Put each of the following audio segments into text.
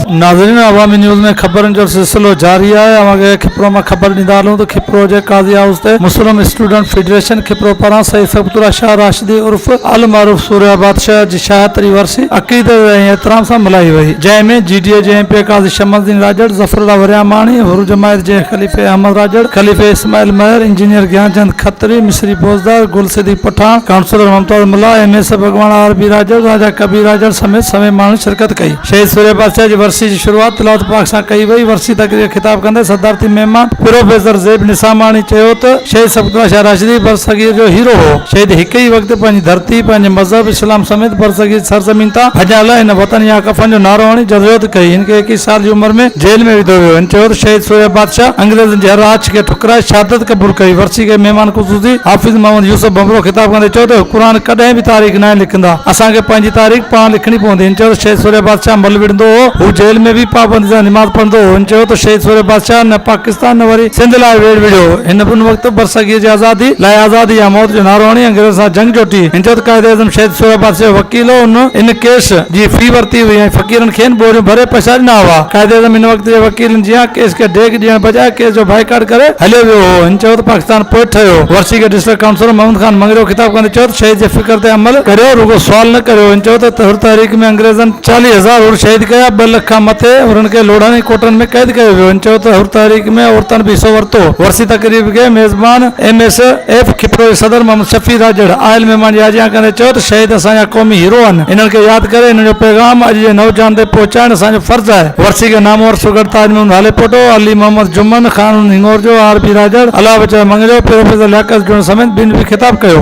नाज़रीन अवामी न्यूज़ में खबरन जो सिलसिलो जारी है। अवांखे खिपरो में खबर ॾींदा हलूं तो खिपरो जे काज़ी हाउस ते मुस्लिम स्टूडेंट फेडरेशन खिपरो पारां सईद सबतुल्ला शाह राशिदी उर्फ अल मारूफ सूर्या बादशाह जी 76वीं वर्सी अक़ीदत ऐं एहतराम सां मल्हाई वई, जंहिंमें GDA जे MP काज़ी शमसुद्दीन राजड़, ज़फ़रुल्लाह वरियामाणी, हुर जमायत जे खलीफ़े अहमद राजड़, खलीफ़े इस्माइल महर, इंजीनियर ज्ञानचंद खत्री, मिस्री बोजदार, गुल सिद्दीक़ पठान, काउंसलर मुमताज़ मुल्ला, MS भगवान आरबी राजड़, राजा कबीर राजड़ समेत समेत माण्हू शिरकत कई। शहीद सूर्या बादशाह जी वर्सी जी शुरूआत तिलावत पाक सां कई वई। वर्सी तक़रीर ख़िताब कंदे सदारती महिमान प्रोफेसर ज़ैब निसामाणी चयो त शहीद सबतुल्ला शाह राशिदी बरसगीर जो हीरो हो। शहीद हिक ई वक़्तु पंहिंजी धरती, पंहिंजे मज़हब इस्लाम समेत बरसगीर सरज़मीन तां भॼण लाइ हिन वतन या कफ़न जो नारो हणी जदोजहद कई। हिनखे 21 साल जी उमिरि में जेल में विधो वियो। हिन चयो त शहीद सूर्या बादशाह अंग्रेज़नि जे राज खे ठुकराए शहादत क़बूल कई। वर्सी के महिमान ख़ुसूसी हाफ़िज़ मोहम्मद यूसुफ बमरो ख़िताब कंदे चयो त क़ुर कॾहिं बि तारीख़ न लिखंदा, असांखे पंहिंजी तारीख़ पाण लिखणी पवंदी। हिन चयो त शहीद सूर्या बादशाह मल विढ़ंदो हो, हू जेल में भी पाबंदी सां निमाज़ पढ़ंदो हो। हिन चयो त शहीद सूर्या बादशाह न पाकिस्तान न वरी सिंध लाइ वेड़ विढ़ियो। हिन वक़्तु बरसगीर जी आज़ादी लाइ आज़ादी या मौत जो नारो हणी अंग्रेज़ सां जंग जोटी। हिन चयो त क़ाइदे आज़म शहीद सूर्या बादशाह वकील हो, इन केस जी फी वरिती हुई ऐं फ़क़ीरनि खे बोरियूं भरे पैसा ॾिना हुआ। क़ाइदे आज़म हिन वक़्त जे वकीलनि जी केस खे डेग ॾियण बजाए केस जो बाइकाट करे हलियो वियो हो। हिन चयो त पाकिस्तान पोइ ठहियो। वर्सी के डिस्ट्रिक्ट काउंसलर मोहम्मद खान मंगरियो ख़िताब कंदे चयो त शहीद जे फ़िक्र ते अमल करियो, रुगो सुवाल न करियो। हिन चयो त हुर तहरीक में अंग्रेज़नि 40,000 हुर शहीद कया, 2 लख खां मथे हुननि खे लोढ़ानी कोटनि में कैद कयो वियो। हिन चयो त हुर तहरीक में औरतनि बि हिसो वरितो। वर्सी तक़रीब के मेज़बान MSF खिपरो सदर मोहम्मद शफ़ी राजड़ आयल महिमान जी हाज़िरी कंदे चयो त शहीद असांजा क़ौमी हीरो आहिनि, इन्हनि खे यादि करे हिन जो पैगाम अॼु जे नौजवान ते पहुचाइण असांजो फर्ज़ आहे। वर्सी के नामवर सुगढ़ ताजमहल हाले पोटो, अली मोहम्मद जुम्मन, ख़ानून हिंगोर जो, RB राजड़, अला बचा मंगरियो, प्रोफेसर लियाकत जो समेत बिन भी ख़िताब कयो।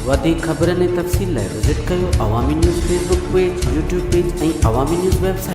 वधीक ख़बरनि ऐं तफ़सील लाइ विज़िट कयो अवामी news Facebook page, YouTube page ऐं अवामी न्यूज़ वेबसाइट।